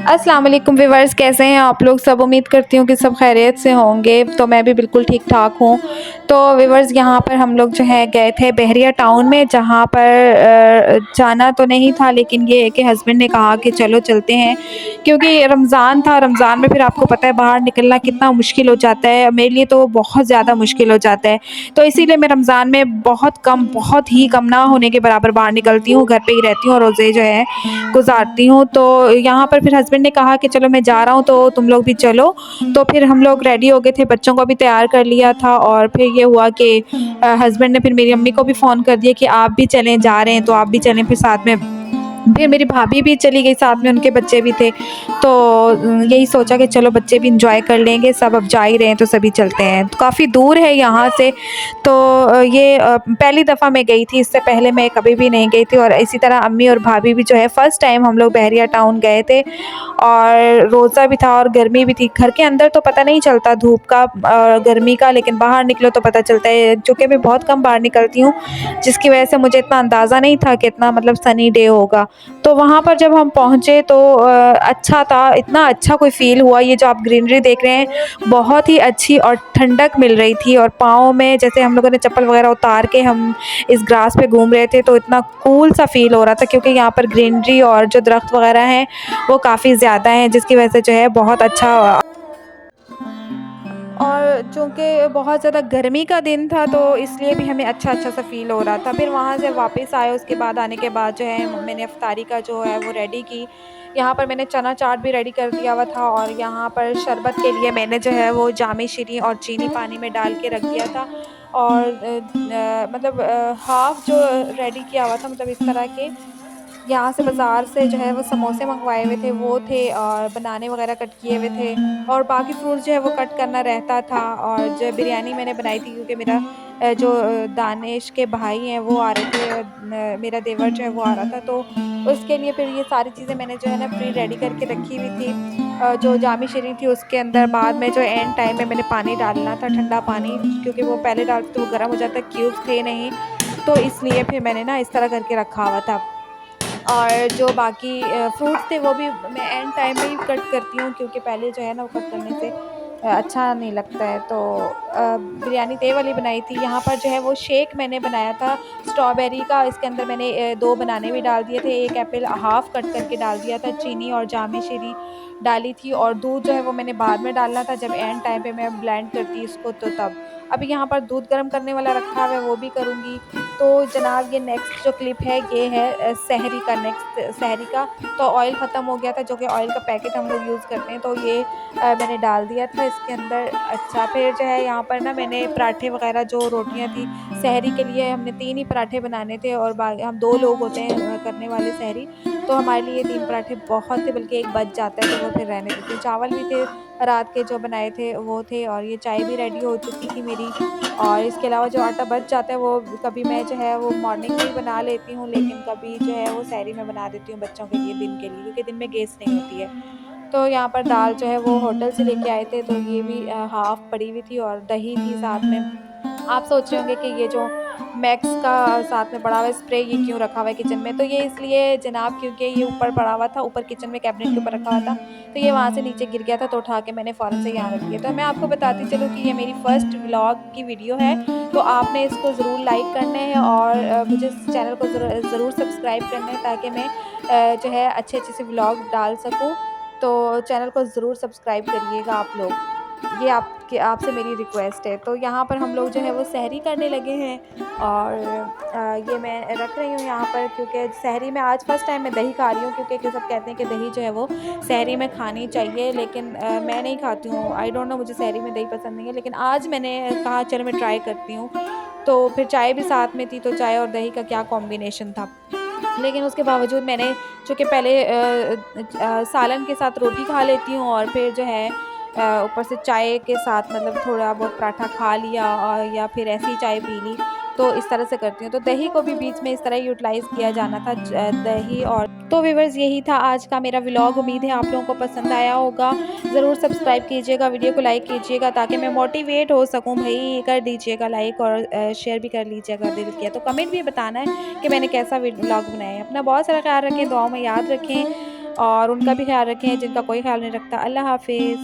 अस्सलाम वालेकुम व्यूअर्स, कैसे हैं आप लोग सब। उम्मीद करती हूँ कि सब खैरियत से होंगे। तो मैं भी बिल्कुल ठीक ठाक हूँ। तो व्यूअर्स, यहाँ पर हम लोग जो है गए थे बहरिया टाउन में, जहाँ पर जाना तो नहीं था, लेकिन ये है कि हस्बैंड ने कहा कि चलो चलते हैं, क्योंकि रमज़ान था। रमज़ान में फिर आपको पता है बाहर निकलना कितना मुश्किल हो जाता है, मेरे लिए तो बहुत ज़्यादा मुश्किल हो जाता है। तो इसीलिए मैं रमज़ान में बहुत कम, बहुत ही कम, ना होने के बराबर बाहर निकलती हूँ, घर पे ही रहती हूँ और रोज़े जो है गुज़ारती हूँ। तो यहाँ पर फिर हस्बैंड ने कहा कि चलो मैं जा रहा हूँ तो तुम लोग भी चलो। तो फिर हम लोग रेडी हो गए थे, बच्चों को भी तैयार कर लिया था, और फिर ये हुआ कि हस्बैंड ने फिर मेरी अम्मी को भी फ़ोन कर दिया कि आप भी चलें, जा रहे हैं तो आप भी चलें फिर साथ में। फिर मेरी भाभी भी चली गई साथ में, उनके बच्चे भी थे। तो यही सोचा कि चलो बच्चे भी इंजॉय कर लेंगे, सब अब जा ही रहे हैं तो सभी चलते हैं। तो काफ़ी दूर है यहाँ से। तो ये पहली दफ़ा मैं गई थी, इससे पहले मैं कभी भी नहीं गई थी। और इसी तरह अम्मी और भाभी भी जो है फ़र्स्ट टाइम हम लोग बहरिया टाउन गए थे, और रोज़ा भी था और गर्मी भी थी। घर के अंदर तो पता नहीं चलता धूप का और गर्मी का, लेकिन बाहर निकलो तो पता चलता है। चूँकि मैं बहुत कम बाहर निकलती हूँ, जिसकी वजह से मुझे इतना अंदाज़ा नहीं था कि इतना मतलब सनी डे होगा। तो वहाँ पर जब हम पहुँचे तो अच्छा था, इतना अच्छा कोई फ़ील हुआ। ये जो आप ग्रीनरी देख रहे हैं, बहुत ही अच्छी और ठंडक मिल रही थी, और पाँव में जैसे हम लोगों ने चप्पल वगैरह उतार के हम इस ग्रास पे घूम रहे थे, तो इतना कूल सा फ़ील हो रहा था, क्योंकि यहाँ पर ग्रीनरी और जो दरख्त वगैरह हैं वो काफ़ी ज़्यादा हैं, जिसकी वजह से जो है बहुत अच्छा। और चूँकि बहुत ज़्यादा गर्मी का दिन था, तो इसलिए भी हमें अच्छा-अच्छा सा फ़ील हो रहा था। फिर वहाँ से वापस आए, उसके बाद आने के बाद जो है मैंने इफ्तारी का जो है वो रेडी की। यहाँ पर मैंने चना चाट भी रेडी कर दिया हुआ था, और यहाँ पर शरबत के लिए मैंने जो है वो जामी शीरी और चीनी पानी में डाल के रख दिया था। और मतलब हाफ़ जो रेडी किया हुआ था, मतलब इस तरह के यहाँ से बाज़ार से जो है वो समोसे मंगवाए हुए थे, वो थे, और बनाने वग़ैरह कट किए हुए थे, और बाकी फ्रूट्स जो है वो कट करना रहता था। और जो बिरयानी मैंने बनाई थी, क्योंकि मेरा जो दानिश के भाई हैं वो आ रहे थे, मेरा देवर जो है वो आ रहा था, तो उसके लिए फिर ये सारी चीज़ें मैंने जो है ना प्री रेडी करके रखी हुई थी। जो जामी शीरी थी उसके अंदर बाद में जो एंड टाइम में मैंने पानी डालना था, ठंडा पानी, क्योंकि वो पहले डालते तो वो गर्म हो जाता, क्यूब्स थे नहीं, तो इसलिए फिर मैंने ना इस तरह करके रखा हुआ था। और जो बाकी फ्रूट्स थे वो भी मैं एंड टाइम में ही कट करती हूँ, क्योंकि पहले जो है ना वो कट करने से अच्छा नहीं लगता है। तो बिरयानी तय वाली बनाई थी। यहाँ पर जो है वो शेक मैंने बनाया था स्ट्रॉबेरी का। इसके अंदर मैंने 2 बनाने भी डाल दिए थे, 1 एप्पल हाफ़ कट करके डाल दिया था, चीनी और जामी शीरी डाली थी, और दूध जो है वो मैंने बाद में डालना था, जब एंड टाइम पे मैं ब्लेंड करती इसको तो तब। अभी यहाँ पर दूध गर्म करने वाला रखा हुआ है, वो भी करूँगी। तो जनाब, ये नेक्स्ट जो क्लिप है ये है सहरी का, नेक्स्ट सहरी का। तो ऑयल ख़त्म हो गया था, जो कि ऑयल का पैकेट हम लोग यूज़ करते हैं, तो ये मैंने डाल दिया था इसके अंदर। अच्छा, फिर जो है यहाँ पर ना मैंने पराठे वग़ैरह, जो रोटियाँ थी सहरी के लिए, हमने 3 ही पराठे बनाने थे, और हम 2 लोग होते हैं करने वाले सहरी, तो हमारे लिए 3 पराठे बहुत थे, बल्कि 1 बच जाता है तो वो फिर रहने देते हैं। चावल भी थे रात के जो बनाए थे वो थे, और ये चाय भी रेडी हो चुकी थी मेरी। और इसके अलावा जो आटा बच जाता है वो कभी मैं जो है वो मॉर्निंग में ही बना लेती हूँ, लेकिन कभी जो है वो सहरी में बना देती हूँ बच्चों के लिए, दिन के लिए, क्योंकि दिन में गैस नहीं होती है। तो यहाँ पर दाल जो है वो होटल से लेके आए थे, तो ये भी हाफ़ पड़ी हुई थी, और दही थी साथ में। आप सोच रहे होंगे कि ये जो मैक्स का साथ में पड़ा हुआ है स्प्रे, ये क्यों रखा हुआ है किचन में? तो ये इसलिए जनाब, क्योंकि ये ऊपर पड़ा हुआ था, ऊपर किचन में कैबिनेट के ऊपर रखा हुआ था, तो ये वहाँ से नीचे गिर गया था, तो उठा के मैंने फ़ौरन से यहाँ रख दिया। तो मैं आपको बताती चलूँ कि ये मेरी फर्स्ट व्लॉग की वीडियो है, तो आपने इसको ज़रूर लाइक करना है, और मुझे इस चैनल को ज़रूर सब्सक्राइब करना है, ताकि मैं जो है अच्छे-अच्छे से व्लॉग डाल सकूँ। तो चैनल को ज़रूर सब्सक्राइब करिएगा आप लोग। ये आपके आपसे मेरी रिक्वेस्ट है। तो यहाँ पर हम लोग जो है वो सहरी करने लगे हैं, और ये मैं रख रही हूँ यहाँ पर, क्योंकि सहरी में आज फ़र्स्ट टाइम मैं दही खा रही हूँ, क्योंकि सब कहते हैं कि दही जो है वो सहरी में खानी चाहिए, लेकिन मैं नहीं खाती हूँ। आई डोंट नो, मुझे सहरी में दही पसंद नहीं है, लेकिन आज मैंने कहा चलो मैं ट्राई करती हूँ। तो फिर चाय भी साथ में थी, तो चाय और दही का क्या कॉम्बिनेशन था। लेकिन उसके बावजूद मैंने, चूँकि पहले सालन के साथ रोटी खा लेती हूँ, और फिर जो है ऊपर से चाय के साथ मतलब थोड़ा बहुत पराठा खा लिया, या फिर ऐसे ही चाय पी ली, तो इस तरह से करती हूँ। तो दही को भी बीच में इस तरह यूटिलाइज़ किया जाना था, दही। और तो व्यूअर्स, यही था आज का मेरा व्लॉग। उम्मीद है आप लोगों को पसंद आया होगा। ज़रूर सब्सक्राइब कीजिएगा, वीडियो को लाइक कीजिएगा, ताकि मैं मोटिवेट हो सकूँ। भई कर दीजिएगा लाइक, और शेयर भी कर लीजिएगा दिल किया तो। कमेंट भी बताना है कि मैंने कैसा व्लॉग बनाया है। अपना बहुत सारा ख्याल रखें, दुआओं में याद रखें। और उनका भी ख़्याल रखें जिनका कोई ख़्याल नहीं रखता। अल्लाह हाफ़िज़।